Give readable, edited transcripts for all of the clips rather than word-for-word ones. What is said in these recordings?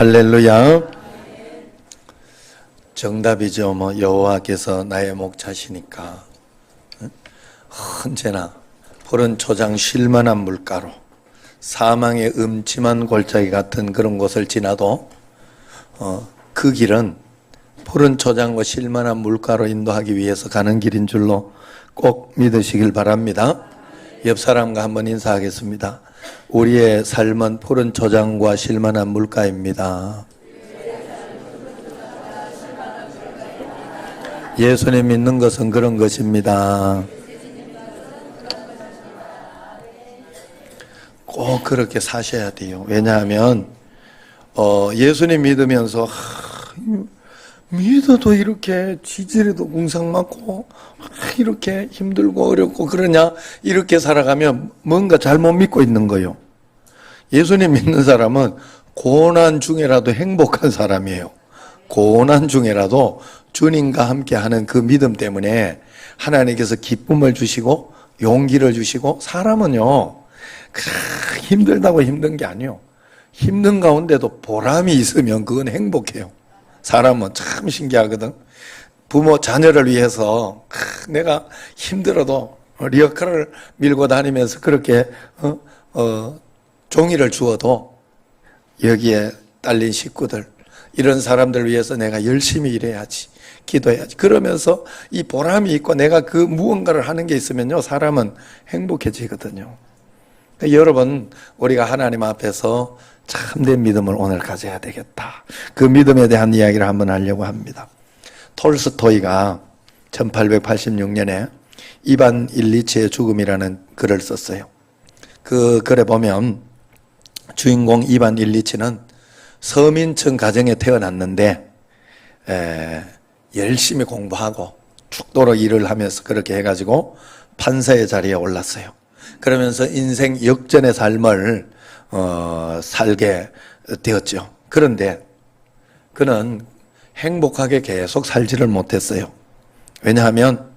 할렐루야. 정답이죠. 여호와께서 나의 목자시니까 언제나 푸른 초장 쉴만한 물가로 사망의 음침한 골짜기 같은 그런 곳을 지나도 그 길은 푸른 초장과 쉴만한 물가로 인도하기 위해서 가는 길인 줄로 꼭 믿으시길 바랍니다. 옆 사람과 한번 인사하겠습니다. 우리의 삶은 푸른 초장과 쉴만한 물가입니다. 예수님 믿는 것은 그런 것입니다. 꼭 그렇게 사셔야 돼요. 왜냐하면 예수님 믿으면서 믿어도 이렇게 지지리도 궁상 맞고 이렇게 힘들고 어렵고 그러냐 이렇게 살아가면 뭔가 잘못 믿고 있는 거예요. 예수님 믿는 사람은 고난 중에라도 행복한 사람이에요. 고난 중에라도 주님과 함께하는 그 믿음 때문에 하나님께서 기쁨을 주시고 용기를 주시고, 사람은요 힘들다고 힘든 게 아니에요. 힘든 가운데도 보람이 있으면 그건 행복해요. 사람은 참 신기하거든. 부모 자녀를 위해서 내가 힘들어도 리어카를 밀고 다니면서 그렇게 종이를 주어도 여기에 딸린 식구들, 이런 사람들 위해서 내가 열심히 일해야지, 기도해야지, 그러면서 이 보람이 있고 내가 그 무언가를 하는 게 있으면요 사람은 행복해지거든요. 여러분, 우리가 하나님 앞에서 참된 믿음을 오늘 가져야 되겠다. 그 믿음에 대한 이야기를 한번 하려고 합니다. 톨스토이가 1886년에 이반 일리치의 죽음이라는 글을 썼어요. 그 글에 보면 주인공 이반 일리치는 서민층 가정에 태어났는데 열심히 공부하고 죽도록 일을 하면서 그렇게 해가지고 판사의 자리에 올랐어요. 그러면서 인생 역전의 삶을 살게 되었죠. 그런데 그는 행복하게 계속 살지를 못했어요. 왜냐하면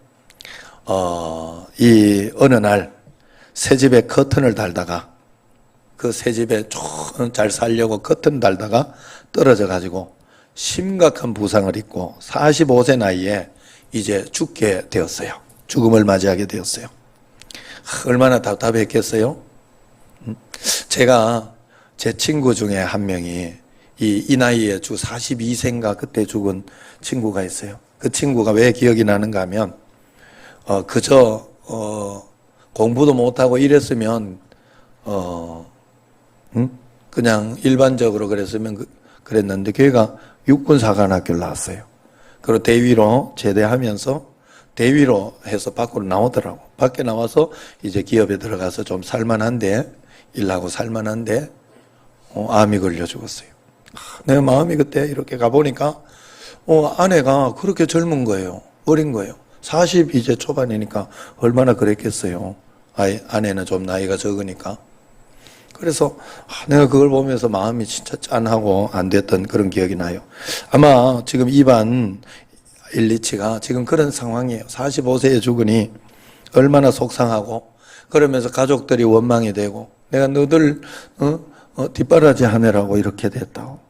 이 어느 날 새집에 커튼을 달다가, 그 새집에 잘 살려고 커튼 달다가 떨어져 가지고 심각한 부상을 입고 45세 나이에 이제 죽게 되었어요. 죽음을 맞이하게 되었어요. 얼마나 답답했겠어요? 제가 제 친구 중에 한 명이 이 나이에 42세인가 그때 죽은 친구가 있어요. 그 친구가 왜 기억이 나는가 하면 그저 공부도 못하고 이랬으면 그냥 일반적으로 그랬는데 걔가 육군사관학교를 나왔어요. 그리고 대위로 제대하면서 대위로 해서 밖으로 나오더라고. 밖에 나와서 이제 기업에 들어가서 좀 살만한데, 일하고 살만한데 암이 걸려 죽었어요. 내 마음이 그때 이렇게 가보니까 아내가 그렇게 젊은 거예요. 어린 거예요. 40 이제 초반이니까 얼마나 그랬겠어요. 아내는 좀 나이가 적으니까. 그래서 내가 그걸 보면서 마음이 진짜 짠하고 안 됐던 그런 기억이 나요. 아마 지금 이반 일리치가 지금 그런 상황이에요. 45세에 죽으니 얼마나 속상하고, 그러면서 가족들이 원망이 되고 내가 너들 뒷바라지 하느라고 이렇게 됐다고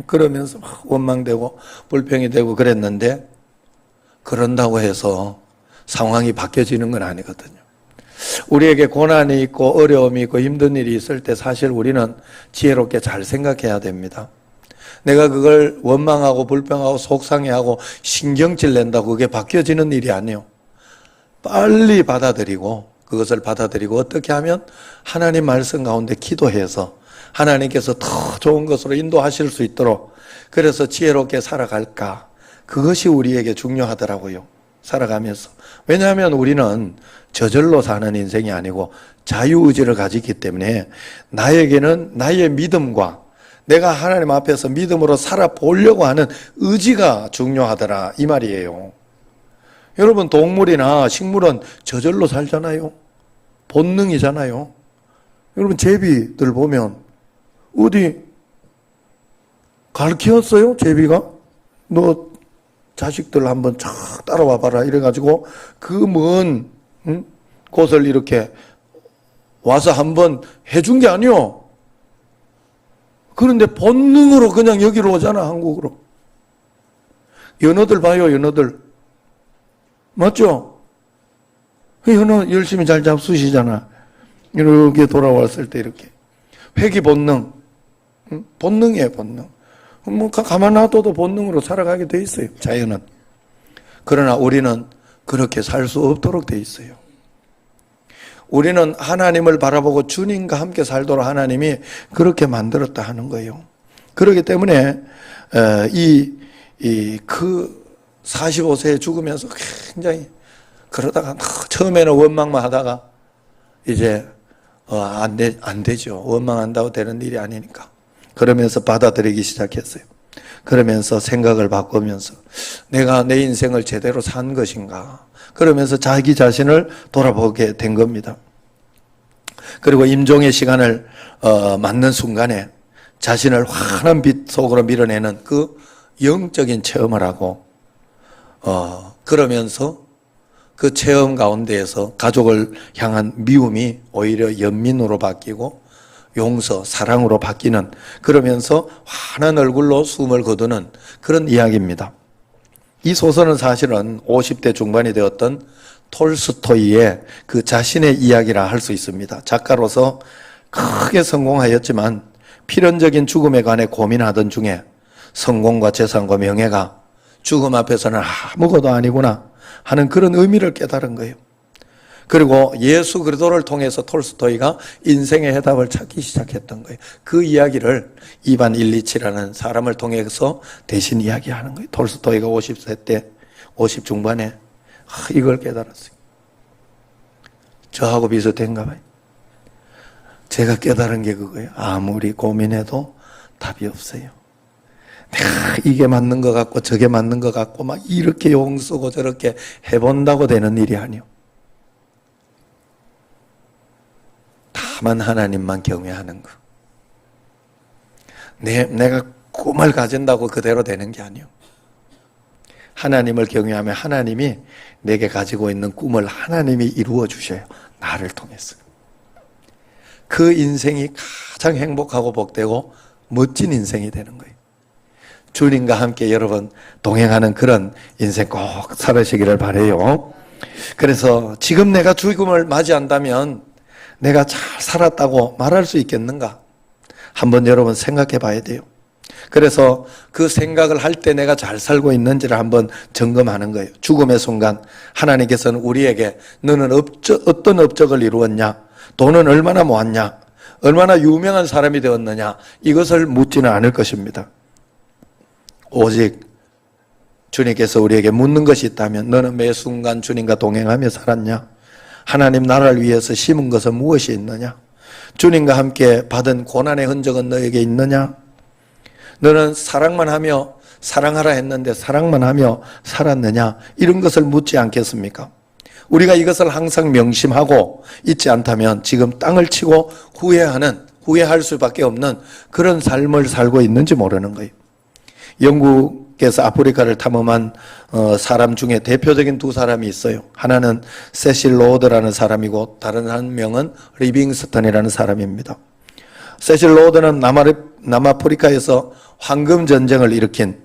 그러면서 막 원망되고 불평이 되고 그랬는데, 그런다고 해서 상황이 바뀌어지는 건 아니거든요. 우리에게 고난이 있고 어려움이 있고 힘든 일이 있을 때 사실 우리는 지혜롭게 잘 생각해야 됩니다. 내가 그걸 원망하고 불평하고 속상해하고 신경질 낸다고 그게 바뀌어지는 일이 아니에요. 빨리 받아들이고, 그것을 받아들이고 어떻게 하면 하나님 말씀 가운데 기도해서 하나님께서 더 좋은 것으로 인도하실 수 있도록, 그래서 지혜롭게 살아갈까, 그것이 우리에게 중요하더라고요. 살아가면서. 왜냐하면 우리는 저절로 사는 인생이 아니고 자유의지를 가지기 때문에 나에게는 나의 믿음과 내가 하나님 앞에서 믿음으로 살아보려고 하는 의지가 중요하더라, 이 말이에요. 여러분, 동물이나 식물은 저절로 살잖아요. 본능이잖아요. 여러분, 제비들 보면 어디 가르쳤어요? 제비가? 너 자식들 한번 쫙 따라와 봐라 이래가지고 그 먼 곳을 이렇게 와서 한번 해준 게 아니요. 그런데 본능으로 그냥 여기로 오잖아, 한국으로. 연어들 봐요, 연어들. 맞죠? 연어 열심히 잘 잡수시잖아. 이렇게 돌아왔을 때 이렇게. 회귀 본능. 본능이에요, 본능. 뭐, 가만 놔둬도 본능으로 살아가게 돼 있어요, 자연은. 그러나 우리는 그렇게 살 수 없도록 돼 있어요. 우리는 하나님을 바라보고 주님과 함께 살도록 하나님이 그렇게 만들었다 하는 거예요. 그렇기 때문에, 그 45세에 죽으면서 굉장히 그러다가 처음에는 원망만 하다가 이제 안 되죠. 원망한다고 되는 일이 아니니까. 그러면서 받아들이기 시작했어요. 그러면서 생각을 바꾸면서 내가 내 인생을 제대로 산 것인가. 그러면서 자기 자신을 돌아보게 된 겁니다. 그리고 임종의 시간을 맞는 순간에 자신을 환한 빛 속으로 밀어내는 그 영적인 체험을 하고 그러면서 그 체험 가운데에서 가족을 향한 미움이 오히려 연민으로 바뀌고 용서, 사랑으로 바뀌는, 그러면서 환한 얼굴로 숨을 거두는 그런 이야기입니다. 이 소설은 사실은 50대 중반이 되었던 톨스토이의 그 자신의 이야기라 할 수 있습니다. 작가로서 크게 성공하였지만 필연적인 죽음에 관해 고민하던 중에 성공과 재산과 명예가 죽음 앞에서는 아무것도 아니구나 하는 그런 의미를 깨달은 거예요. 그리고 예수 그리스도를 통해서 톨스토이가 인생의 해답을 찾기 시작했던 거예요. 그 이야기를 이반 일리치라는 사람을 통해서 대신 이야기하는 거예요. 톨스토이가 50세 때, 50 중반에 이걸 깨달았어요. 저하고 비슷한가 봐요. 제가 깨달은 게 그거예요. 아무리 고민해도 답이 없어요. 내가 이게 맞는 것 같고 저게 맞는 것 같고 막 이렇게 용 쓰고 저렇게 해본다고 되는 일이 아니요. 다만 하나님만 경외하는 거. 내가 꿈을 가진다고 그대로 되는 게 아니요. 하나님을 경외하면 하나님이 내게 가지고 있는 꿈을 하나님이 이루어 주셔요. 나를 통해서. 그 인생이 가장 행복하고 복되고 멋진 인생이 되는 거예요. 주님과 함께 여러분 동행하는 그런 인생 꼭 살으시기를 바라요. 그래서 지금 내가 죽음을 맞이한다면 내가 잘 살았다고 말할 수 있겠는가? 한번 여러분 생각해 봐야 돼요. 그래서 그 생각을 할 때 내가 잘 살고 있는지를 한번 점검하는 거예요. 죽음의 순간 하나님께서는 우리에게 너는 어떤 업적을 이루었냐? 돈은 얼마나 모았냐? 얼마나 유명한 사람이 되었느냐? 이것을 묻지는 않을 것입니다. 오직 주님께서 우리에게 묻는 것이 있다면 너는 매 순간 주님과 동행하며 살았냐? 하나님 나라를 위해서 심은 것은 무엇이 있느냐? 주님과 함께 받은 고난의 흔적은 너에게 있느냐? 너는 사랑만 하며 사랑하라 했는데 사랑만 하며 살았느냐? 이런 것을 묻지 않겠습니까? 우리가 이것을 항상 명심하고 있지 않다면 지금 땅을 치고 후회할 수밖에 없는 그런 삶을 살고 있는지 모르는 거예요. 영국에서 아프리카를 탐험한 사람 중에 대표적인 두 사람이 있어요. 하나는 세실 로드라는 사람이고 다른 한 명은 리빙스턴이라는 사람입니다. 세실 로드는 남아프리카에서 황금 전쟁을 일으킨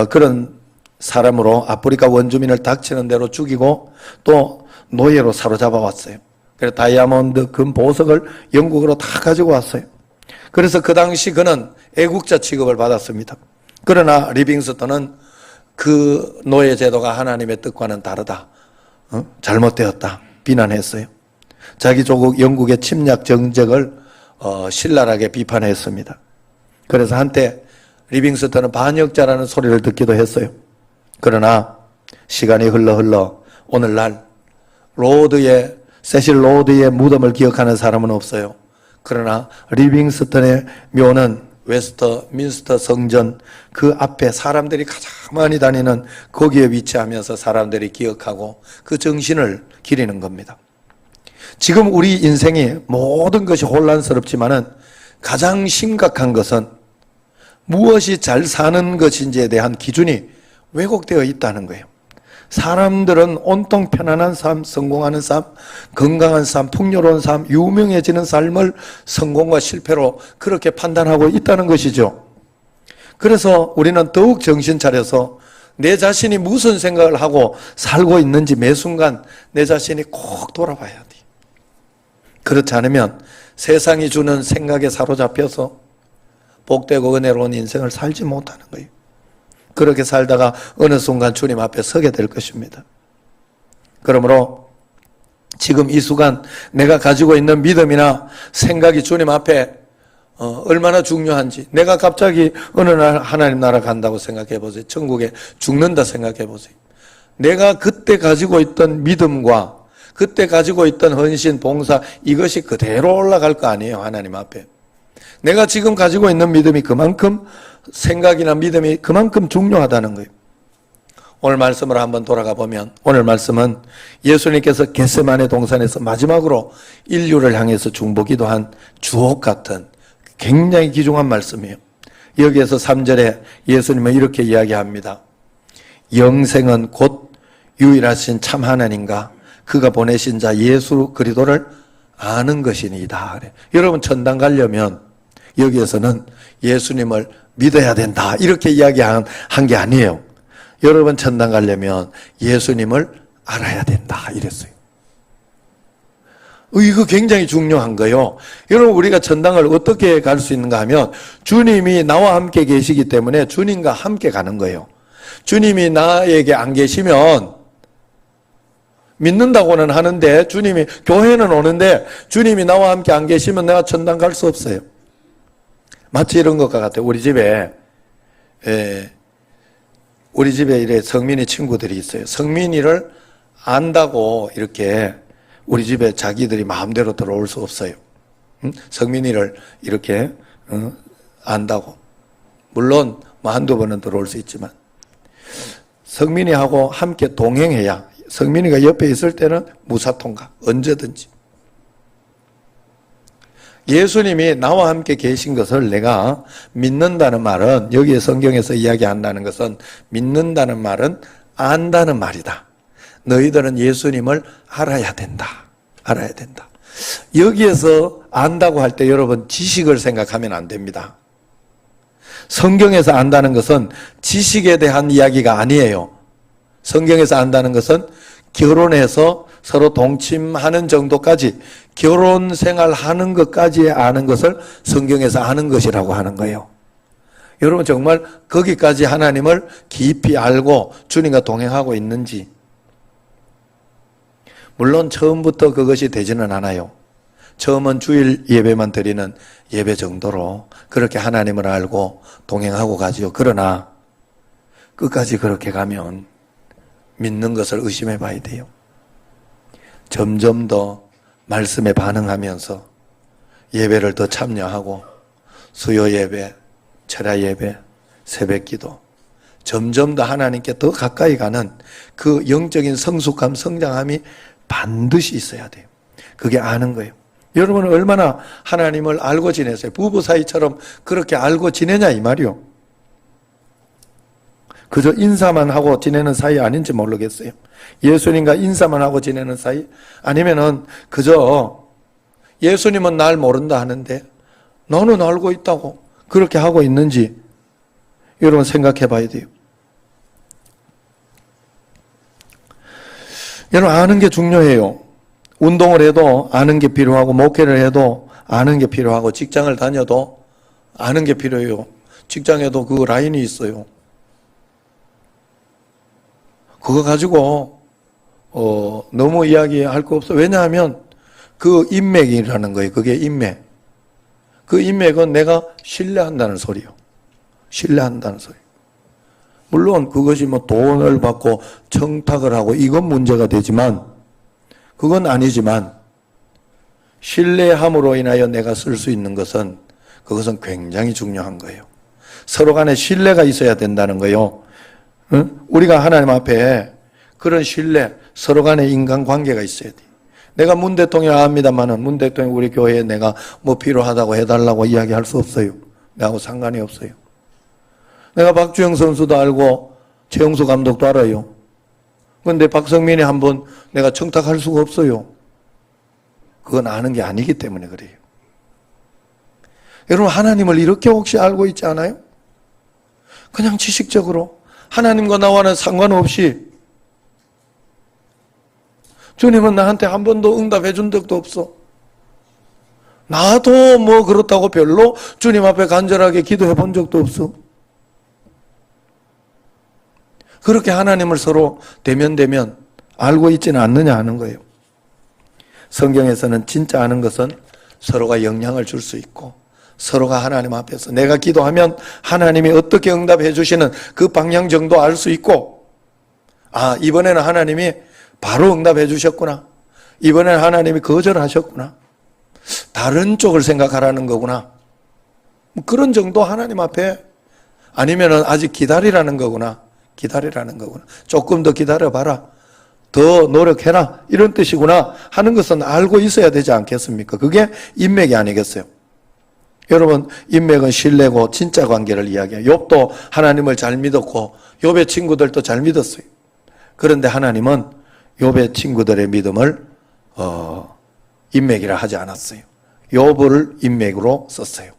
그런 사람으로 아프리카 원주민을 닥치는 대로 죽이고 또 노예로 사로잡아 왔어요. 그래서 다이아몬드, 금, 보석을 영국으로 다 가지고 왔어요. 그래서 그 당시 그는 애국자 취급을 받았습니다. 그러나 리빙스턴은 그 노예 제도가 하나님의 뜻과는 다르다. 잘못되었다. 비난했어요. 자기 조국 영국의 침략 정책을 신랄하게 비판했습니다. 그래서 한때 리빙스턴은 반역자라는 소리를 듣기도 했어요. 그러나 시간이 흘러 오늘날 세실 로드의 무덤을 기억하는 사람은 없어요. 그러나 리빙스턴의 묘는 웨스터민스터 성전 그 앞에 사람들이 가장 많이 다니는 거기에 위치하면서 사람들이 기억하고 그 정신을 기리는 겁니다. 지금 우리 인생이 모든 것이 혼란스럽지만은 가장 심각한 것은 무엇이 잘 사는 것인지에 대한 기준이 왜곡되어 있다는 거예요. 사람들은 온통 편안한 삶, 성공하는 삶, 건강한 삶, 풍요로운 삶, 유명해지는 삶을 성공과 실패로 그렇게 판단하고 있다는 것이죠. 그래서 우리는 더욱 정신 차려서 내 자신이 무슨 생각을 하고 살고 있는지 매 순간 내 자신이 꼭 돌아봐야 돼. 그렇지 않으면 세상이 주는 생각에 사로잡혀서 복되고 은혜로운 인생을 살지 못하는 거예요. 그렇게 살다가 어느 순간 주님 앞에 서게 될 것입니다. 그러므로 지금 이 순간 내가 가지고 있는 믿음이나 생각이 주님 앞에 얼마나 중요한지, 내가 갑자기 어느 날 하나님 나라 간다고 생각해 보세요. 천국에 죽는다 생각해 보세요. 내가 그때 가지고 있던 믿음과 그때 가지고 있던 헌신, 봉사, 이것이 그대로 올라갈 거 아니에요, 하나님 앞에. 내가 지금 가지고 있는 믿음이 그만큼, 생각이나 믿음이 그만큼 중요하다는 거예요. 오늘 말씀으로 한번 돌아가 보면, 오늘 말씀은 예수님께서 겟세마네 동산에서 마지막으로 인류를 향해서 중보기도한 주옥 같은 굉장히 귀중한 말씀이에요. 여기에서 3절에 예수님은 이렇게 이야기합니다. 영생은 곧 유일하신 참 하나님과 그가 보내신 자 예수 그리스도를 아는 것이니이다. 여러분 천당 가려면 여기에서는 예수님을 믿어야 된다 이렇게 이야기한 게 아니에요. 여러분 천당 가려면 예수님을 알아야 된다 이랬어요. 이거 굉장히 중요한 거예요. 여러분 우리가 천당을 어떻게 갈 수 있는가 하면 주님이 나와 함께 계시기 때문에 주님과 함께 가는 거예요. 주님이 나에게 안 계시면 믿는다고는 하는데 주님이 교회는 오는데 주님이 나와 함께 안 계시면 내가 천당 갈 수 없어요. 마치 이런 것과 같아요. 우리 집에 이래 성민이 친구들이 있어요. 성민이를 안다고 이렇게 우리 집에 자기들이 마음대로 들어올 수 없어요. 성민이를 이렇게 안다고. 물론 한두 번은 들어올 수 있지만 성민이하고 함께 동행해야, 성민이가 옆에 있을 때는 무사통각 언제든지. 예수님이 나와 함께 계신 것을 내가 믿는다는 말은, 여기에 성경에서 이야기한다는 것은, 믿는다는 말은 안다는 말이다. 너희들은 예수님을 알아야 된다. 알아야 된다. 여기에서 안다고 할 때 여러분 지식을 생각하면 안 됩니다. 성경에서 안다는 것은 지식에 대한 이야기가 아니에요. 성경에서 안다는 것은 결혼해서 서로 동침하는 정도까지, 결혼 생활하는 것까지 아는 것을 성경에서 아는 것이라고 하는 거예요. 여러분 정말 거기까지 하나님을 깊이 알고 주님과 동행하고 있는지. 물론 처음부터 그것이 되지는 않아요. 처음은 주일 예배만 드리는 예배 정도로 그렇게 하나님을 알고 동행하고 가지요. 그러나 끝까지 그렇게 가면 믿는 것을 의심해 봐야 돼요. 점점 더 말씀에 반응하면서 예배를 더 참여하고 수요 예배, 철야 예배, 새벽 기도, 점점 더 하나님께 더 가까이 가는 그 영적인 성숙함, 성장함이 반드시 있어야 돼요. 그게 아는 거예요. 여러분은 얼마나 하나님을 알고 지내세요? 부부 사이처럼 그렇게 알고 지내냐 이 말이요. 그저 인사만 하고 지내는 사이 아닌지 모르겠어요. 예수님과 인사만 하고 지내는 사이? 아니면은 그저 예수님은 날 모른다 하는데 너는 알고 있다고 그렇게 하고 있는지 여러분 생각해 봐야 돼요. 여러분 아는 게 중요해요. 운동을 해도 아는 게 필요하고, 목회를 해도 아는 게 필요하고, 직장을 다녀도 아는 게 필요해요. 직장에도 그 라인이 있어요. 그거 가지고 너무 이야기할 거 없어. 왜냐하면 그 인맥이라는 거예요. 그게 인맥. 그 인맥은 내가 신뢰한다는 소리요. 신뢰한다는 소리. 물론 그것이 뭐 돈을 받고 청탁을 하고 이건 문제가 되지만, 그건 아니지만 신뢰함으로 인하여 내가 쓸 수 있는 것은, 그것은 굉장히 중요한 거예요. 서로 간에 신뢰가 있어야 된다는 거예요. 응? 우리가 하나님 앞에 그런 신뢰, 서로 간에 인간관계가 있어야 돼. 내가 문 대통령 압니다만은 문 대통령 우리 교회에 내가 뭐 필요하다고 해달라고 이야기할 수 없어요. 내하고 상관이 없어요. 내가 박주영 선수도 알고 최영수 감독도 알아요. 그런데 박성민이 한번 내가 청탁할 수가 없어요. 그건 아는 게 아니기 때문에 그래요. 여러분, 하나님을 이렇게 혹시 알고 있지 않아요? 그냥 지식적으로 하나님과 나와는 상관없이 주님은 나한테 한 번도 응답해 준 적도 없어. 나도 뭐 그렇다고 별로 주님 앞에 간절하게 기도해 본 적도 없어. 그렇게 하나님을 서로 대면대면 알고 있지는 않느냐 하는 거예요. 성경에서는 진짜 아는 것은 서로가 영향을 줄 수 있고, 서로가 하나님 앞에서 내가 기도하면 하나님이 어떻게 응답해 주시는 그 방향 정도 알 수 있고, 아, 이번에는 하나님이 바로 응답해 주셨구나, 이번에는 하나님이 거절하셨구나, 다른 쪽을 생각하라는 거구나, 그런 정도 하나님 앞에, 아니면은 아직 기다리라는 거구나, 기다리라는 거구나, 조금 더 기다려봐라, 더 노력해라, 이런 뜻이구나 하는 것은 알고 있어야 되지 않겠습니까? 그게 인맥이 아니겠어요? 여러분, 인맥은 신뢰고 진짜 관계를 이야기해요. 욥도 하나님을 잘 믿었고 욥의 친구들도 잘 믿었어요. 그런데 하나님은 욥의 친구들의 믿음을 인맥이라 하지 않았어요. 욥을 인맥으로 썼어요.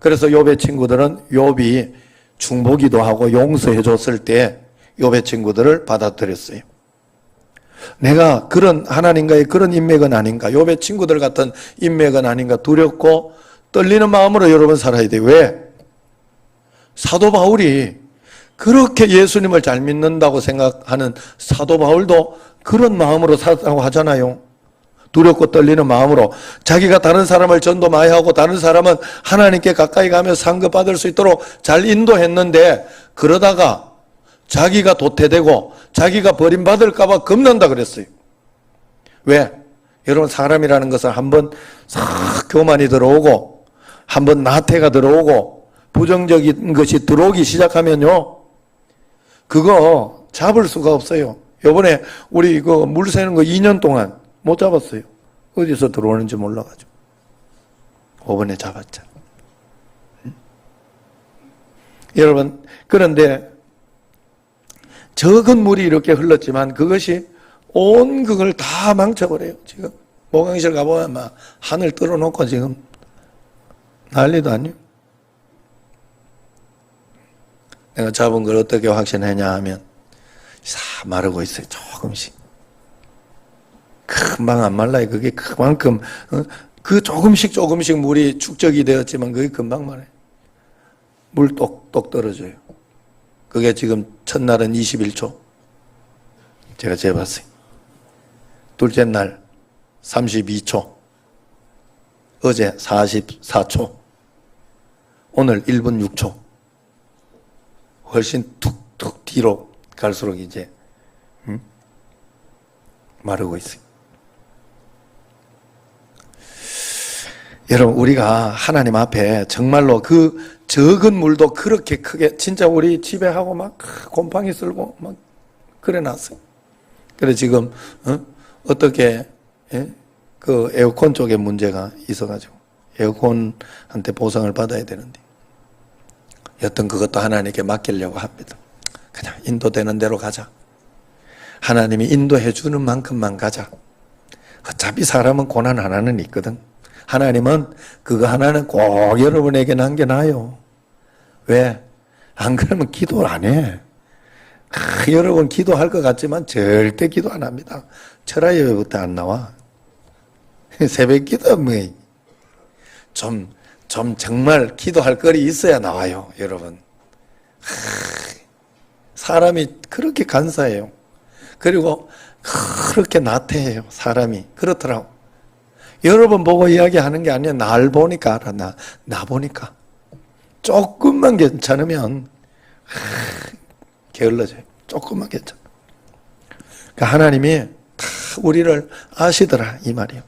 그래서 욥의 친구들은 욥이 중보기도 하고 용서해 줬을 때 욥의 친구들을 받아들였어요. 내가 그런 하나님과의 그런 인맥은 아닌가, 욥의 친구들 같은 인맥은 아닌가 두렵고 떨리는 마음으로 여러분 살아야 돼요. 왜? 사도 바울이 그렇게 예수님을 잘 믿는다고 생각하는 사도 바울도 그런 마음으로 살았다고 하잖아요. 두렵고 떨리는 마음으로 자기가 다른 사람을 전도 많이 하고 다른 사람은 하나님께 가까이 가며 상급받을 수 있도록 잘 인도했는데, 그러다가 자기가 도태되고 자기가 버림받을까 봐 겁난다 그랬어요. 왜? 여러분, 사람이라는 것은 한번 싹 교만이 들어오고 한번 나태가 들어오고 부정적인 것이 들어오기 시작하면요, 그거 잡을 수가 없어요. 요번에 우리 이거 물 새는 거 2년 동안 못 잡았어요. 어디서 들어오는지 몰라가지고. 이번에 잡았잖아. 여러분, 그런데 적은 물이 이렇게 흘렀지만 그것이 온 그걸 다 망쳐버려요. 지금 모강실 가보면 막 하늘 뚫어놓고 지금 난리도 아니에요. 내가 잡은 걸 어떻게 확신했냐 하면 싹 마르고 있어요. 조금씩. 금방 안 말라요. 그게 그만큼 그 조금씩 물이 축적이 되었지만 그게 금방 말아요. 물 똑똑 떨어져요. 그게 지금 첫날은 21초. 제가 재봤어요. 둘째 날 32초. 어제 44초. 오늘 1분 6초. 훨씬 툭툭 뒤로 갈수록 이제 마르고 있어요. 여러분, 우리가 하나님 앞에 정말로 그 적은 물도 그렇게 크게, 진짜 우리 집에 하고 막 곰팡이 쓸고 막 그래 놨어요. 그래 지금 어떻게 그 에어컨 쪽에 문제가 있어가지고 에어컨한테 보상을 받아야 되는데, 여튼 그것도 하나님께 맡기려고 합니다. 그냥 인도되는 대로 가자. 하나님이 인도해 주는 만큼만 가자. 어차피 사람은 고난 하나는 있거든. 하나님은 그거 하나는 꼭 여러분에게 남겨놔요. 왜? 안 그러면 기도를 안 해. 여러분 기도할 것 같지만 절대 기도 안 합니다. 철야 예배부터 안 나와. 새벽 기도 뭐 좀 정말 기도할 거리 있어야 나와요, 여러분. 사람이 그렇게 간사해요. 그리고 그렇게 나태해요, 사람이. 그렇더라고. 여러분 보고 이야기하는 게 아니라 날 보니까 알아. 나 보니까. 조금만 괜찮으면 게을러져요. 조금만 괜찮아. 그러니까 하나님이 다 우리를 아시더라, 이 말이에요.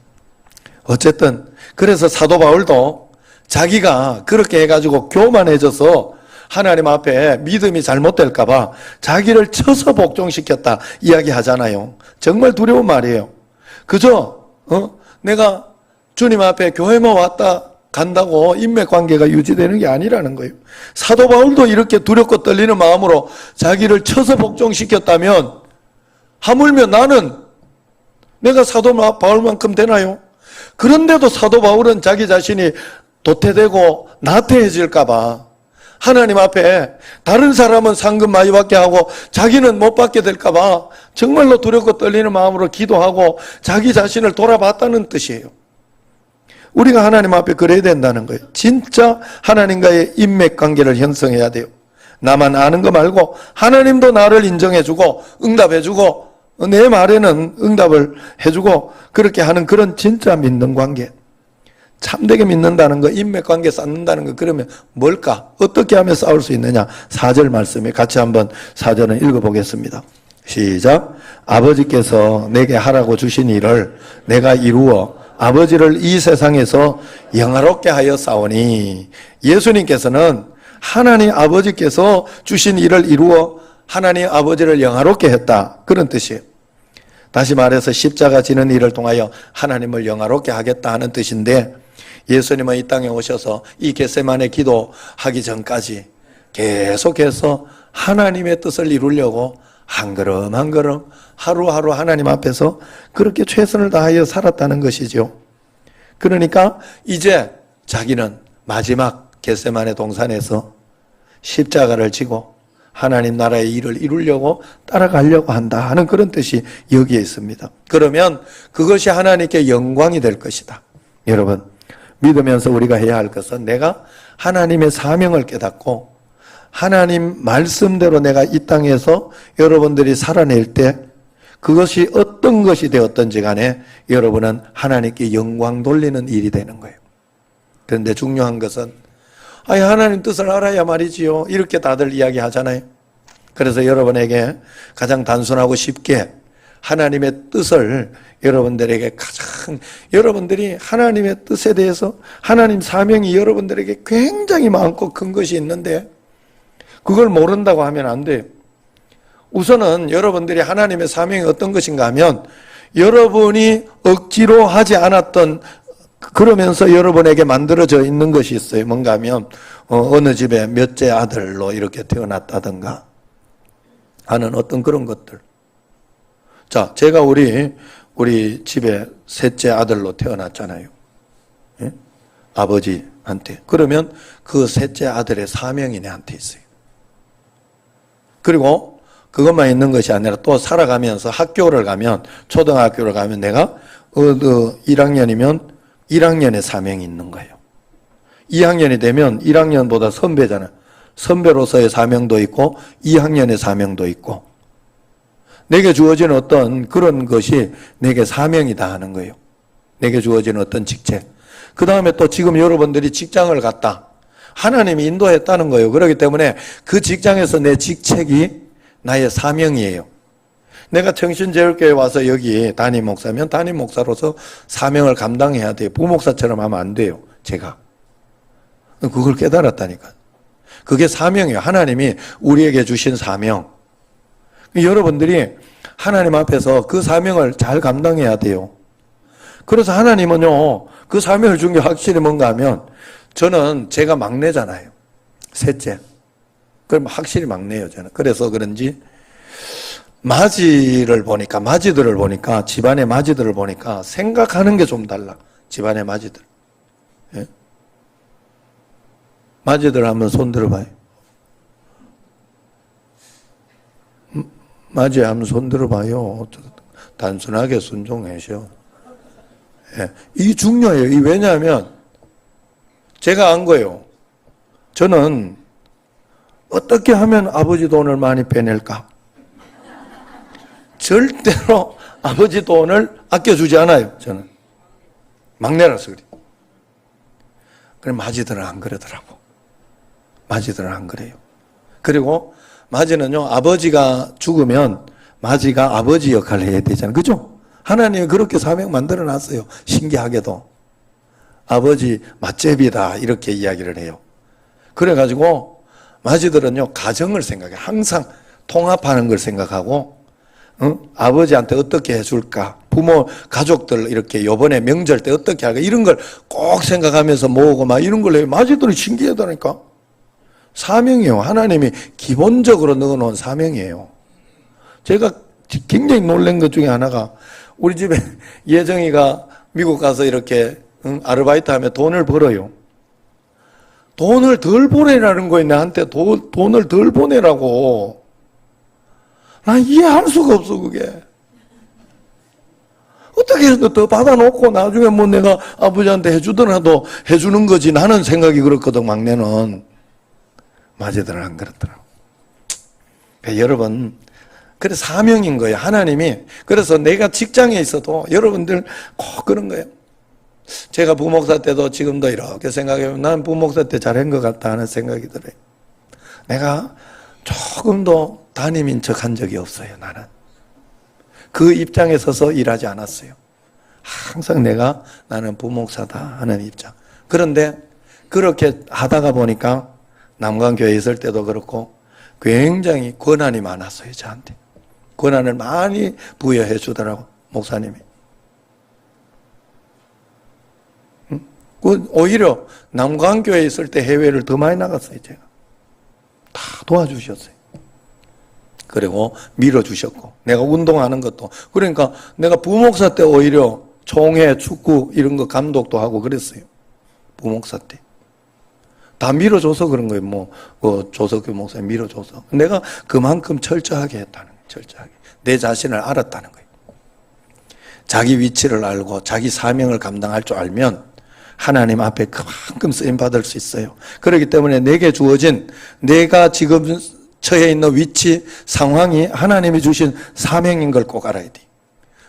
어쨌든 그래서 사도 바울도 자기가 그렇게 해가지고 교만해져서 하나님 앞에 믿음이 잘못될까 봐 자기를 쳐서 복종시켰다 이야기하잖아요. 정말 두려운 말이에요. 그저 내가 주님 앞에 교회만 왔다 간다고 인맥관계가 유지되는 게 아니라는 거예요. 사도 바울도 이렇게 두렵고 떨리는 마음으로 자기를 쳐서 복종시켰다면 하물며 나는 내가 사도 바울만큼 되나요? 그런데도 사도 바울은 자기 자신이 도태되고 나태해질까 봐 하나님 앞에 다른 사람은 상금 많이 받게 하고 자기는 못 받게 될까 봐 정말로 두렵고 떨리는 마음으로 기도하고 자기 자신을 돌아봤다는 뜻이에요. 우리가 하나님 앞에 그래야 된다는 거예요. 진짜 하나님과의 인맥관계를 형성해야 돼요. 나만 아는 거 말고 하나님도 나를 인정해주고 응답해주고 내 말에는 응답을 해주고 그렇게 하는 그런 진짜 믿는 관계. 참되게 믿는다는 거, 인맥관계 쌓는다는 거, 그러면 뭘까? 어떻게 하면 싸울 수 있느냐? 4절 말씀에 같이 한번 4절은 읽어보겠습니다. 시작. 아버지께서 내게 하라고 주신 일을 내가 이루어 아버지를 이 세상에서 영화롭게 하여 싸우니. 예수님께서는 하나님 아버지께서 주신 일을 이루어 하나님 아버지를 영화롭게 했다. 그런 뜻이에요. 다시 말해서 십자가 지는 일을 통하여 하나님을 영화롭게 하겠다 하는 뜻인데 예수님은 이 땅에 오셔서 이 겟세마네 기도하기 전까지 계속해서 하나님의 뜻을 이루려고 한 걸음 한 걸음 하루하루 하나님 앞에서 그렇게 최선을 다하여 살았다는 것이죠. 그러니까 이제 자기는 마지막 겟세마네 동산에서 십자가를 지고 하나님 나라의 일을 이루려고 따라가려고 한다 하는 그런 뜻이 여기에 있습니다. 그러면 그것이 하나님께 영광이 될 것이다. 여러분, 믿으면서 우리가 해야 할 것은 내가 하나님의 사명을 깨닫고 하나님 말씀대로 내가 이 땅에서 여러분들이 살아낼 때 그것이 어떤 것이 되었든지 간에 여러분은 하나님께 영광 돌리는 일이 되는 거예요. 그런데 중요한 것은 하나님 뜻을 알아야 말이지요. 이렇게 다들 이야기하잖아요. 그래서 여러분에게 가장 단순하고 쉽게 하나님의 뜻을 여러분들에게 가장 여러분들이 하나님의 뜻에 대해서 하나님 사명이 여러분들에게 굉장히 많고 큰 것이 있는데 그걸 모른다고 하면 안 돼요. 우선은 여러분들이 하나님의 사명이 어떤 것인가 하면 여러분이 억지로 하지 않았던 그러면서 여러분에게 만들어져 있는 것이 있어요. 뭔가 하면 어느 집에 몇째 아들로 이렇게 태어났다든가 하는 어떤 그런 것들. 자, 제가 우리 집에 셋째 아들로 태어났잖아요. 예? 아버지한테. 그러면 그 셋째 아들의 사명이 내한테 있어요. 그리고 그것만 있는 것이 아니라 또 살아가면서 학교를 가면 초등학교를 가면 내가 1학년이면 1학년의 사명이 있는 거예요. 2학년이 되면 1학년보다 선배잖아요. 선배로서의 사명도 있고 2학년의 사명도 있고 내게 주어진 어떤 그런 것이 내게 사명이다 하는 거예요. 내게 주어진 어떤 직책. 그 다음에 또 지금 여러분들이 직장을 갔다. 하나님이 인도했다는 거예요. 그렇기 때문에 그 직장에서 내 직책이 나의 사명이에요. 내가 청신제일교회 와서 여기 담임 목사면 담임 목사로서 사명을 감당해야 돼요. 부목사처럼 하면 안 돼요. 제가. 그걸 깨달았다니까. 그게 사명이에요. 하나님이 우리에게 주신 사명. 여러분들이 하나님 앞에서 그 사명을 잘 감당해야 돼요. 그래서 하나님은요, 그 사명을 준 게 확실히 뭔가 하면 저는 제가 막내잖아요. 셋째. 그럼 확실히 막내예요, 저는. 그래서 그런지 마지들을 보니까 집안의 마지들을 보니까 생각하는 게 좀 달라. 집안의 마지들. 예? 마지들 한번 손 들어봐요. 맞아요. 한번 손 들어봐요. 단순하게 순종하셔. 예. 이게 중요해요. 왜냐하면 제가 안 거예요. 저는 어떻게 하면 아버지 돈을 많이 빼낼까? 절대로 아버지 돈을 아껴주지 않아요. 저는. 막내라서 그래요. 그래 마지들은 안 그러더라고. 마지들은 안 그래요. 그리고 마지는요, 아버지가 죽으면 마지가 아버지 역할을 해야 되잖아요. 그죠? 하나님이 그렇게 사명 만들어 놨어요. 신기하게도. 아버지 맛제비다 이렇게 이야기를 해요. 그래가지고 마지들은요, 가정을 생각해. 항상 통합하는 걸 생각하고 아버지한테 어떻게 해줄까? 부모, 가족들 이렇게 요번에 명절 때 어떻게 할까? 이런 걸 꼭 생각하면서 모으고 막 이런 걸 해요. 마지들이 신기하다니까. 사명이에요. 하나님이 기본적으로 넣어놓은 사명이에요. 제가 굉장히 놀란 것 중에 하나가 우리 집에 예정이가 미국 가서 이렇게 아르바이트 하면 돈을 벌어요. 돈을 덜 보내라는 거예요. 나한테 돈을 덜 보내라고. 난 이해할 수가 없어, 그게. 어떻게 해서 더 받아놓고 나중에 뭐 내가 아버지한테 해주더라도 해주는 거지. 나는 생각이 그렇거든, 막내는. 마제들은 안 그렇더라고. 그러니까 여러분, 그래 사명인 거예요. 하나님이. 그래서 내가 직장에 있어도 여러분들 꼭 그런 거예요. 제가 부목사 때도 지금도 이렇게 생각해보면 난 부목사 때 잘한 것 같다 하는 생각이 들어요. 내가 조금도 담임인 척 한 적이 없어요. 나는 그 입장에 서서 일하지 않았어요. 항상 나는 부목사다 하는 입장. 그런데 그렇게 하다가 보니까 남강교회에 있을 때도 그렇고 굉장히 권한이 많았어요. 저한테 권한을 많이 부여해 주더라고 목사님이. 오히려 남강교회에 있을 때 해외를 더 많이 나갔어요. 제가 다 도와주셨어요. 그리고 밀어주셨고 내가 운동하는 것도 그러니까 내가 부목사 때 오히려 총회, 축구 이런 거 감독도 하고 그랬어요. 부목사 때 다 밀어줘서 그런 거예요. 그 조석규 목사님 밀어줘서 내가 그만큼 철저하게 했다는 거예요. 철저하게 내 자신을 알았다는 거예요. 자기 위치를 알고 자기 사명을 감당할 줄 알면 하나님 앞에 그만큼 쓰임 받을 수 있어요. 그렇기 때문에 내게 주어진 내가 지금 처해 있는 위치, 상황이 하나님이 주신 사명인 걸 꼭 알아야 돼요.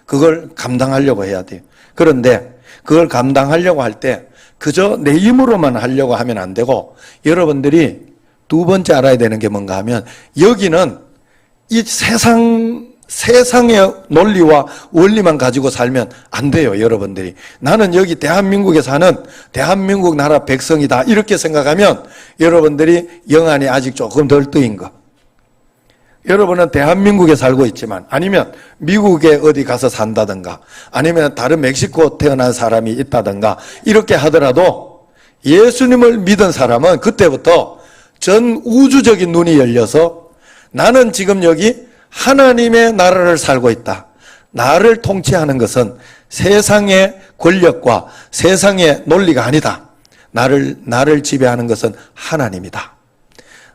그걸 감당하려고 해야 돼요. 그런데 그걸 감당하려고 할 때 그저 내 힘으로만 하려고 하면 안 되고 여러분들이 두 번째 알아야 되는 게 뭔가 하면 여기는 이 세상의 논리와 원리만 가지고 살면 안 돼요. 여러분들이 나는 여기 대한민국에 사는 대한민국 나라 백성이다 이렇게 생각하면 여러분들이 영안이 아직 조금 덜 뜨인 거. 여러분은 대한민국에 살고 있지만 아니면 미국에 어디 가서 산다든가 아니면 다른 멕시코 태어난 사람이 있다든가 이렇게 하더라도 예수님을 믿은 사람은 그때부터 전 우주적인 눈이 열려서 나는 지금 여기 하나님의 나라를 살고 있다. 나를 통치하는 것은 세상의 권력과 세상의 논리가 아니다. 나를 지배하는 것은 하나님이다.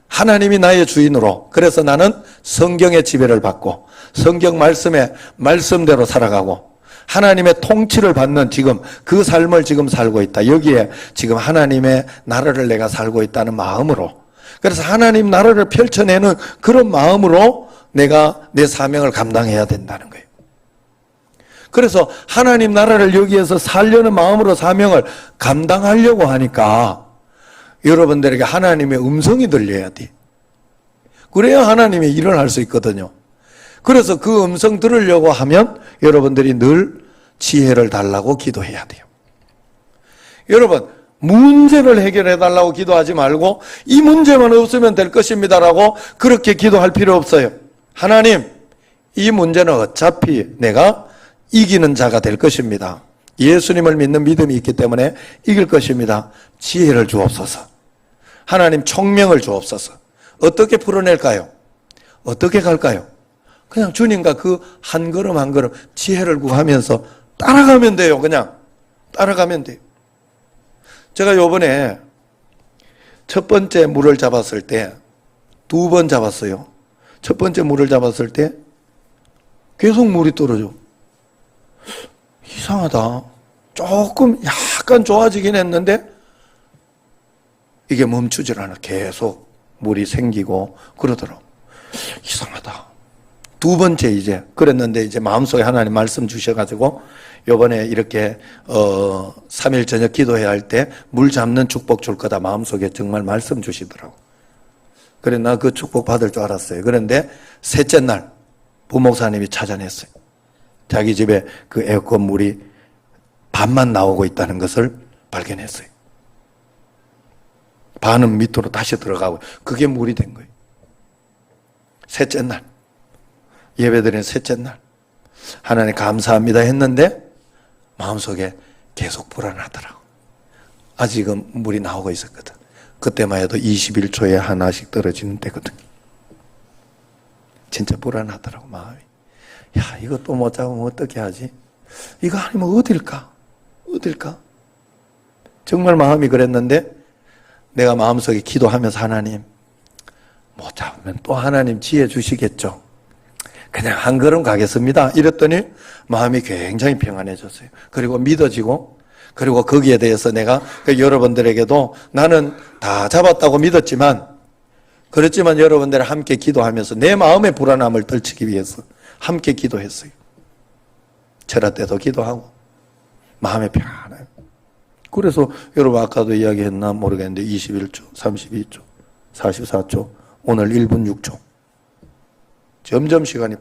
하나님이 나의 주인으로 그래서 나는 성경의 지배를 받고 성경 말씀의 말씀대로 살아가고 하나님의 통치를 받는 지금 그 삶을 지금 살고 있다. 여기에 지금 하나님의 나라를 내가 살고 있다는 마음으로 그래서 하나님 나라를 펼쳐내는 그런 마음으로 내가 내 사명을 감당해야 된다는 거예요. 그래서 하나님 나라를 여기에서 살려는 마음으로 사명을 감당하려고 하니까 여러분들에게 하나님의 음성이 들려야 돼. 그래야 하나님의 일을 할 수 있거든요. 그래서 그 음성 들으려고 하면 여러분들이 늘 지혜를 달라고 기도해야 돼요. 여러분 문제를 해결해 달라고 기도하지 말고 이 문제만 없으면 될 것입니다라고 그렇게 기도할 필요 없어요. 하나님 이 문제는 어차피 내가 이기는 자가 될 것입니다. 예수님을 믿는 믿음이 있기 때문에 이길 것입니다. 지혜를 주옵소서. 하나님 총명을 주옵소서. 어떻게 풀어낼까요? 어떻게 갈까요? 그냥 주님과 그 한 걸음 한 걸음 지혜를 구하면서 따라가면 돼요. 그냥 따라가면 돼요. 제가 요번에 첫 번째 물을 잡았을 때 2번 잡았어요. 첫 번째 물을 잡았을 때 계속 물이 떨어져. 이상하다. 조금 약간 좋아지긴 했는데 이게 멈추질 않아. 계속 물이 생기고 그러더라고. 이상하다. 2번째 이제 그랬는데 이제 마음속에 하나님 말씀 주셔가지고 요번에 이렇게 3일 저녁 기도해야 할 때 물 잡는 축복 줄 거다 마음속에 정말 말씀 주시더라고. 그래 나 그 축복 받을 줄 알았어요. 그런데 셋째 날 부목사님이 찾아냈어요. 자기 집에 그 에어컨 물이 반만 나오고 있다는 것을 발견했어요. 반은 밑으로 다시 들어가고 그게 물이 된 거예요. 셋째 날 예배드린 셋째 날 하나님 감사합니다 했는데 마음속에 계속 불안하더라고. 아직은 물이 나오고 있었거든. 그때만 해도 21초에 하나씩 떨어지는 때거든. 진짜 불안하더라고 마음이. 야, 이것도 못 잡으면 어떻게 하지? 이거 아니면 어딜까? 어딜까? 정말 마음이 그랬는데 내가 마음속에 기도하면서 하나님, 못 잡으면 또 하나님 지혜 주시겠죠. 그냥 한 걸음 가겠습니다. 이랬더니 마음이 굉장히 평안해졌어요. 그리고 믿어지고, 그리고 거기에 대해서 내가 여러분들에게도 나는 다 잡았다고 믿었지만, 그렇지만 여러분들 함께 기도하면서 내 마음의 불안함을 떨치기 위해서 함께 기도했어요. 철야 때도 기도하고 마음의 평안해요. 그래서 여러분 아까도 이야기했나 모르겠는데 21초, 32초, 44초, 오늘 1분 6초. 점점 시간이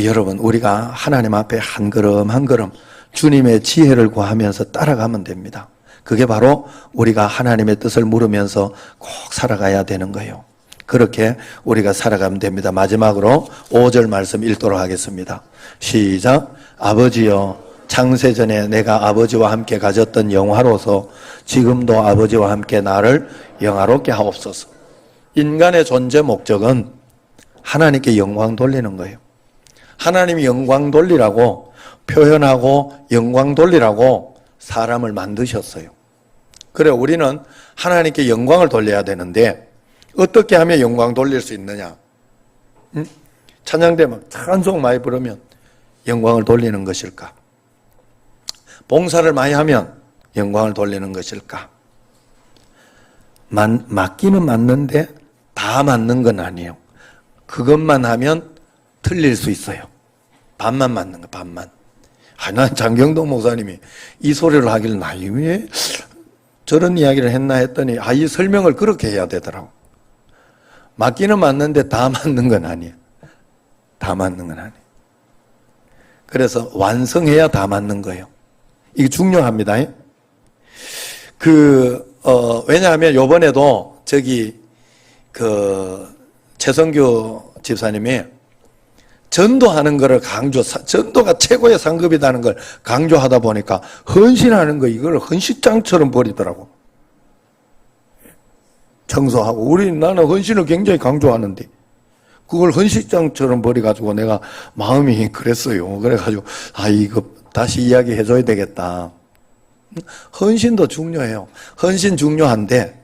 여러분, 우리가 하나님 앞에 한 걸음 한 걸음 주님의 지혜를 구하면서 따라가면 됩니다. 그게 바로 우리가 하나님의 뜻을 물으면서 꼭 살아가야 되는 거예요. 그렇게 우리가 살아가면 됩니다. 마지막으로 5절 말씀 읽도록 하겠습니다. 시작. 아버지여, 창세전에 내가 아버지와 함께 가졌던 영화로서 지금도 아버지와 함께 나를 영화롭게 하옵소서. 인간의 존재 목적은 하나님께 영광 돌리는 거예요. 하나님이 영광 돌리라고 표현하고 영광 돌리라고 사람을 만드셨어요. 그래, 우리는 하나님께 영광을 돌려야 되는데 어떻게 하면 영광 돌릴 수 있느냐? 찬양대 막 찬송 많이 부르면 영광을 돌리는 것일까? 봉사를 많이 하면 영광을 돌리는 것일까? 맞기는 맞는데 다 맞는 건 아니에요. 그것만 하면 틀릴 수 있어요. 반만 맞는 거, 반만. 난 장경동 목사님이 이 소리를 하길래 나 왜 저런 이야기를 했나 했더니 이 설명을 그렇게 해야 되더라고. 맞기는 맞는데 다 맞는 건 아니에요. 다 맞는 건 아니에요. 그래서 완성해야 다 맞는 거예요. 이게 중요합니다. 왜냐하면 요번에도 최성규 집사님이 전도하는 거를 전도가 최고의 상급이라는 걸 강조하다 보니까 헌신하는 거, 이걸 헌식장처럼 버리더라고. 청소하고. 나는 헌신을 굉장히 강조하는데, 그걸 헌식장처럼 버려가지고 내가 마음이 그랬어요. 그래가지고, 이거 다시 이야기해줘야 되겠다. 헌신도 중요해요. 헌신 중요한데,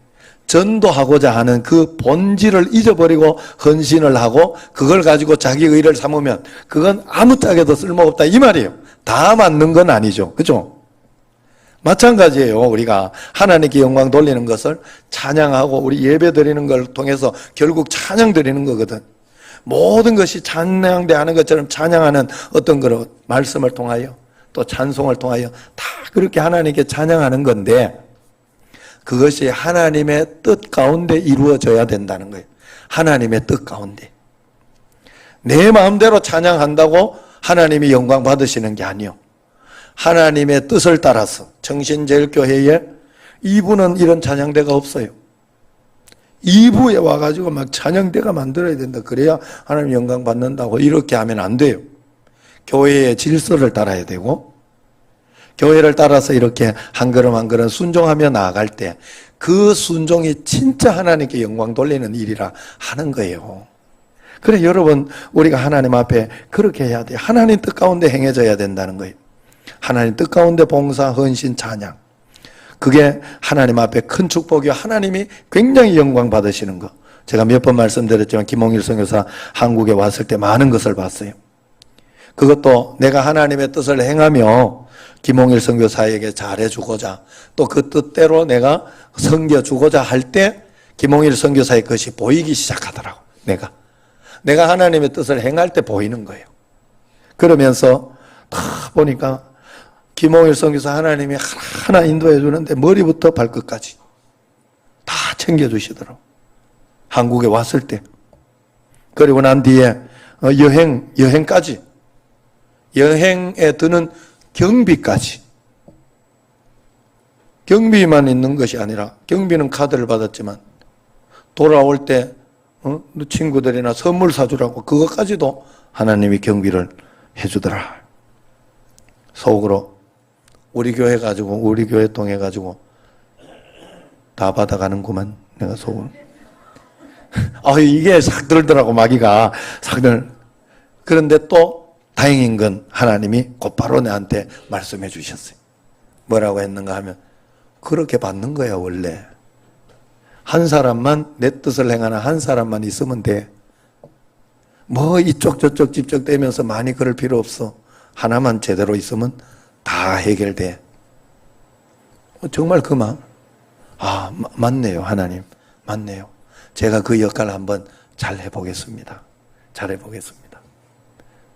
전도하고자 하는 그 본질을 잊어버리고 헌신을 하고 그걸 가지고 자기 의를 삼으면 그건 아무 짝에도 쓸모없다 이 말이에요. 다 맞는 건 아니죠. 그죠? 마찬가지예요. 우리가 하나님께 영광 돌리는 것을 찬양하고 우리 예배 드리는 걸 통해서 결국 찬양 드리는 거거든. 모든 것이 찬양대 하는 것처럼 찬양하는 어떤 그런 말씀을 통하여 또 찬송을 통하여 다 그렇게 하나님께 찬양하는 건데, 그것이 하나님의 뜻 가운데 이루어져야 된다는 거예요. 하나님의 뜻 가운데. 내 마음대로 찬양한다고 하나님이 영광 받으시는 게 아니요. 하나님의 뜻을 따라서 정신제일교회에 2부는 이런 찬양대가 없어요. 2부에 와가지고 막 찬양대가 만들어야 된다. 그래야 하나님 영광 받는다고 이렇게 하면 안 돼요. 교회의 질서를 따라야 되고, 교회를 따라서 이렇게 한 걸음 한 걸음 순종하며 나아갈 때 그 순종이 진짜 하나님께 영광 돌리는 일이라 하는 거예요. 그래, 여러분, 우리가 하나님 앞에 그렇게 해야 돼요. 하나님 뜻 가운데 행해져야 된다는 거예요. 하나님 뜻 가운데 봉사, 헌신, 찬양. 그게 하나님 앞에 큰 축복이요. 하나님이 굉장히 영광 받으시는 거. 제가 몇 번 말씀드렸지만 김홍일 선교사 한국에 왔을 때 많은 것을 봤어요. 그것도 내가 하나님의 뜻을 행하며 김홍일 선교사에게 잘해주고자 또 그 뜻대로 내가 섬겨주고자 할 때 김홍일 선교사의 것이 보이기 시작하더라고. 내가 하나님의 뜻을 행할 때 보이는 거예요. 그러면서 다 보니까 김홍일 선교사 하나님이 하나하나 인도해 주는데 머리부터 발끝까지 다 챙겨주시더라고. 한국에 왔을 때. 그리고 난 뒤에 여행까지, 여행에 드는 경비까지. 경비만 있는 것이 아니라, 경비는 카드를 받았지만 돌아올 때 친구들이나 선물 사주라고 그것까지도 하나님이 경비를 해주더라. 속으로 우리 교회 가지고, 우리 교회 통해 가지고 다 받아가는구만, 내가 속으로. 이게 싹 들더라고, 마귀가. 싹 들. 그런데 또 다행인 건 하나님이 곧바로 내한테 말씀해 주셨어요. 뭐라고 했는가 하면, 그렇게 받는 거야, 원래. 한 사람만, 내 뜻을 행하는 한 사람만 있으면 돼. 뭐 이쪽 저쪽 집적대면서 많이 그럴 필요 없어. 하나만 제대로 있으면 다 해결돼. 정말 그 마음. 맞네요, 하나님. 맞네요. 제가 그 역할을 한번 잘 해보겠습니다. 잘 해보겠습니다.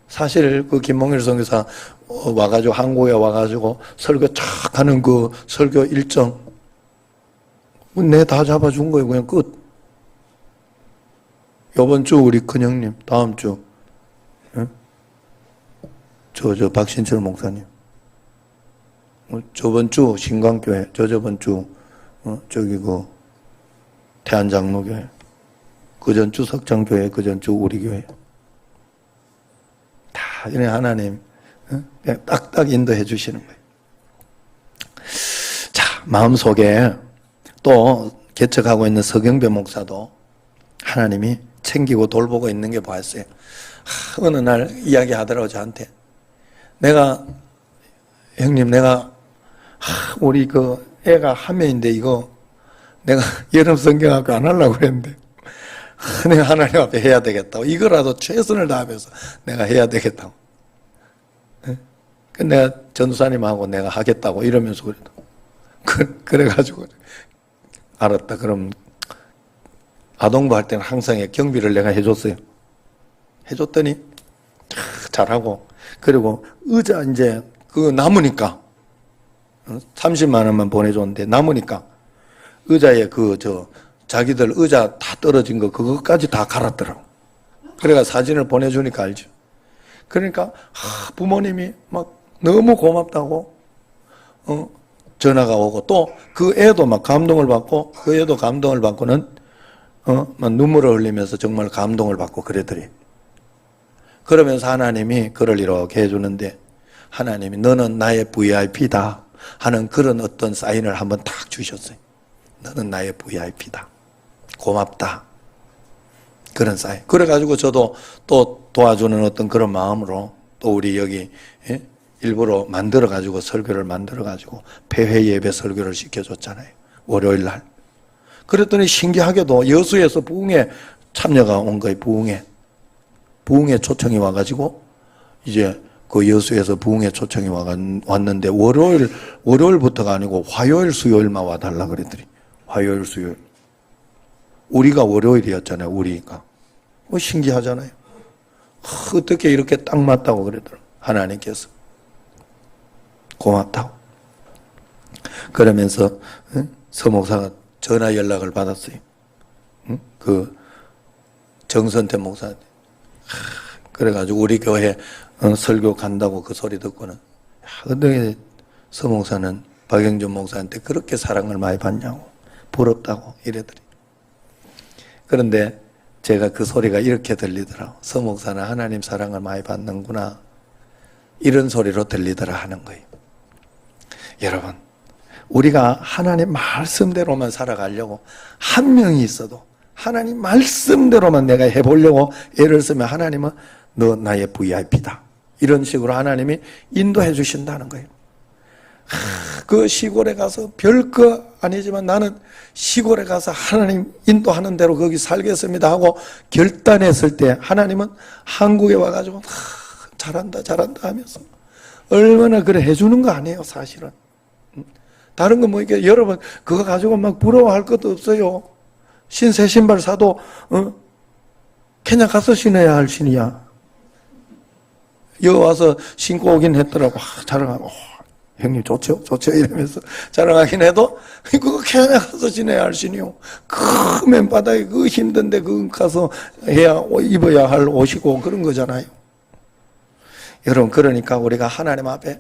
사실 그 김몽일 선교사 와가지고 한국에 와가지고 설교 쫙 하는 그 설교 일정 내 다 잡아준 거예요. 그냥 끝. 요번 주 우리 큰형님, 다음 주 저 박신철 목사님, 저번 주 신광교회, 저번 주 저기 그 태안장로교회, 그전 주 석장교회, 그전 주 우리 교회 다 이래 하나님 그냥 딱딱 인도해 주시는 거예요. 자, 마음속에 또 개척하고 있는 서경배 목사도 하나님이 챙기고 돌보고 있는 게 보였어요. 어느 날 이야기하더라고 저한테. 형님 내가 우리 그 애가 한 명인데 이거 내가 여름 성경학교 안 하려고 그랬는데 내가 하나님 앞에 해야 되겠다고. 이거라도 최선을 다하면서 내가 해야 되겠다고. 내가 전도사님하고 내가 하겠다고 이러면서 그래가지고 알았다. 그럼 아동부 할 때는 항상 경비를 내가 해줬어요. 해줬더니 잘하고, 그리고 의자 이제 그 남으니까 30만 원만 보내줬는데 남으니까 의자에 자기들 의자 다 떨어진 거 그거까지 다 갈았더라고. 그래가 사진을 보내주니까 알죠. 그러니까 부모님이 막 너무 고맙다고 전화가 오고, 또 그 애도 막 감동을 받고, 그 애도 감동을 받고는 막 눈물을 흘리면서 정말 감동을 받고 그러더래. 그러면서 하나님이 그를 이렇게 해주는데, 하나님이 너는 나의 VIP다 하는 그런 어떤 사인을 한번 딱 주셨어요. 너는 나의 VIP다. 고맙다. 그런 사인. 그래가지고 저도 또 도와주는 어떤 그런 마음으로 또 우리 여기 일부러 만들어가지고 설교를 만들어가지고 폐회 예배 설교를 시켜줬잖아요. 월요일 날. 그랬더니 신기하게도 여수에서 부흥에 참여가 온 거예요. 부흥에 초청이 와가지고 이제 그 여수에서 부흥에 초청이 왔는데 월요일부터가 아니고 화요일 수요일만 와달라 그랬더니 화요일 수요일. 우리가 월요일이었잖아요. 우리가. 신기하잖아요. 어떻게 이렇게 딱 맞다고 그러더라고요. 하나님께서. 고맙다고. 그러면서 서목사가 전화 연락을 받았어요. 그 정선태 목사한테. 그래가지고 우리 교회 설교 간다고 그 소리 듣고는 어떻게 서목사는 박영준 목사한테 그렇게 사랑을 많이 받냐고, 부럽다고 이래더니. 그런데 제가 그 소리가 이렇게 들리더라고. 서목사는 하나님 사랑을 많이 받는구나, 이런 소리로 들리더라 하는 거예요. 여러분, 우리가 하나님 말씀대로만 살아가려고 한 명이 있어도 하나님 말씀대로만 내가 해보려고 애를 쓰면 하나님은 너 나의 VIP다. 이런 식으로 하나님이 인도해 주신다는 거예요. 그 시골에 가서 별거 아니지만 나는 시골에 가서 하나님 인도하는 대로 거기 살겠습니다 하고 결단했을 때 하나님은 한국에 와가지고 잘한다 하면서 얼마나 그래 해주는 거 아니에요, 사실은. 다른 거 뭐 이게 여러분 그거 가지고 막 부러워할 것도 없어요. 새 신발 사도 그냥 가서 신어야 할 신이야. 여기 와서 신고 오긴 했더라고. 자랑하고 형님 좋죠 이러면서 자랑하긴 해도 그거 그냥 가서 신어야 할 신이요. 그 맨바닥에 그 힘든데 그 가서 해야 입어야 할 옷이고 그런 거잖아요. 여러분, 그러니까 우리가 하나님 앞에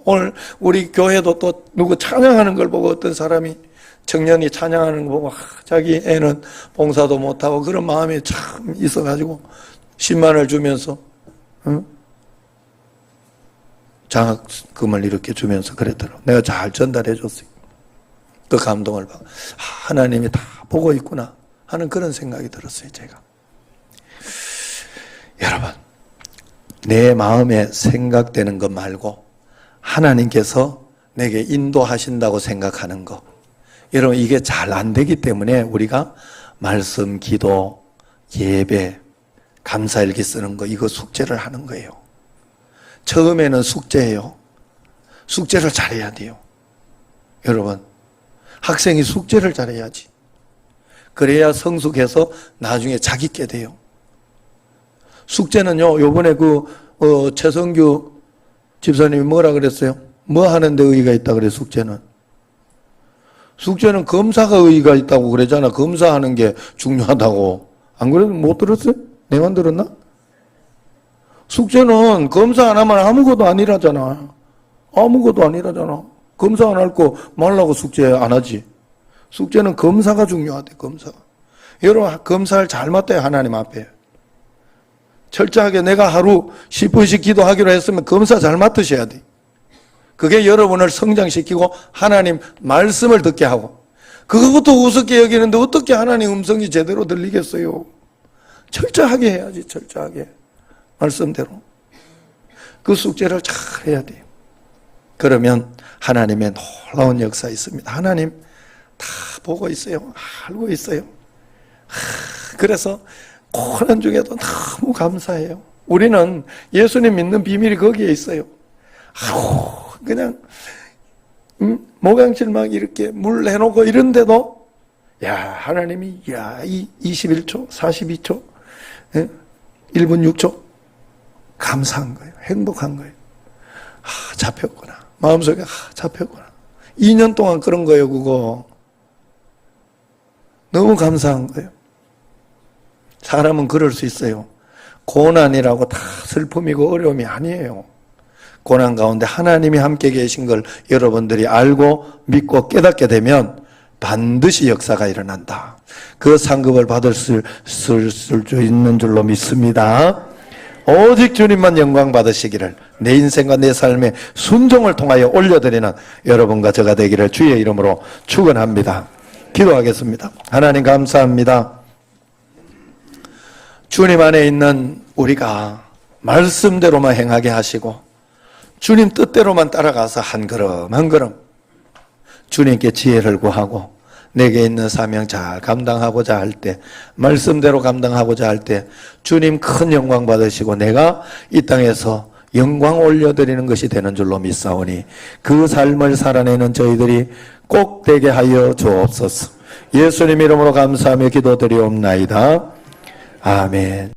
오늘 우리 교회도 또 누구 찬양하는 걸 보고 어떤 사람이 청년이 찬양하는 거 보고 자기 애는 봉사도 못하고 그런 마음이 참 있어가지고 10만 원을 주면서 장학금을 이렇게 주면서 그랬더라고. 내가 잘 전달해 줬어요. 그 감동을 받고 하나님이 다 보고 있구나 하는 그런 생각이 들었어요, 제가. 여러분, 내 마음에 생각되는 것 말고 하나님께서 내게 인도하신다고 생각하는 것, 여러분 이게 잘 안 되기 때문에 우리가 말씀, 기도, 예배, 감사일기 쓰는 거 이거 숙제를 하는 거예요. 처음에는 숙제예요. 숙제를 잘해야 돼요. 여러분, 학생이 숙제를 잘해야지. 그래야 성숙해서 나중에 자기께 돼요. 숙제는요, 요번에 최성규 집사님이 뭐라 그랬어요? 뭐 하는데 의의가 있다 그래, 숙제는. 숙제는 검사가 의의가 있다고 그러잖아. 검사하는 게 중요하다고. 안 그래도 못 들었어요? 내만 들었나? 숙제는 검사 안 하면 아무것도 아니라잖아. 아무것도 아니라잖아. 검사 안 할 거 말라고 숙제 안 하지. 숙제는 검사가 중요하대, 검사가. 여러분, 검사를 잘 맡아요, 하나님 앞에. 철저하게 내가 하루 10분씩 기도하기로 했으면 검사 잘 맡으셔야 돼. 그게 여러분을 성장시키고 하나님 말씀을 듣게 하고, 그것부터 우습게 여기는데 어떻게 하나님 음성이 제대로 들리겠어요? 철저하게 해야지, 철저하게. 말씀대로. 그 숙제를 잘 해야 돼요. 그러면 하나님의 놀라운 역사 있습니다. 하나님 다 보고 있어요. 알고 있어요. 그래서 고난 중에도 너무 감사해요. 우리는 예수님 믿는 비밀이 거기에 있어요. 그냥 목양칠 막 이렇게 물 해놓고 이런데도 하나님이 이 21초, 42초, 1분 6초 감사한 거예요. 행복한 거예요. 잡혔구나. 마음속에 잡혔구나. 2년 동안 그런 거예요, 그거. 너무 감사한 거예요. 사람은 그럴 수 있어요. 고난이라고 다 슬픔이고 어려움이 아니에요. 고난 가운데 하나님이 함께 계신 걸 여러분들이 알고 믿고 깨닫게 되면 반드시 역사가 일어난다. 그 상급을 받을 수 있는 줄로 믿습니다. 오직 주님만 영광 받으시기를 내 인생과 내 삶의 순종을 통하여 올려드리는 여러분과 저가 되기를 주의 이름으로 축원합니다. 기도하겠습니다. 하나님 감사합니다. 주님 안에 있는 우리가 말씀대로만 행하게 하시고 주님 뜻대로만 따라가서 한 걸음 한 걸음 주님께 지혜를 구하고 내게 있는 사명 잘 감당하고자 할 때, 말씀대로 감당하고자 할 때 주님 큰 영광 받으시고 내가 이 땅에서 영광 올려드리는 것이 되는 줄로 믿사오니 그 삶을 살아내는 저희들이 꼭 되게 하여 주옵소서. 예수님 이름으로 감사하며 기도드리옵나이다. 아멘.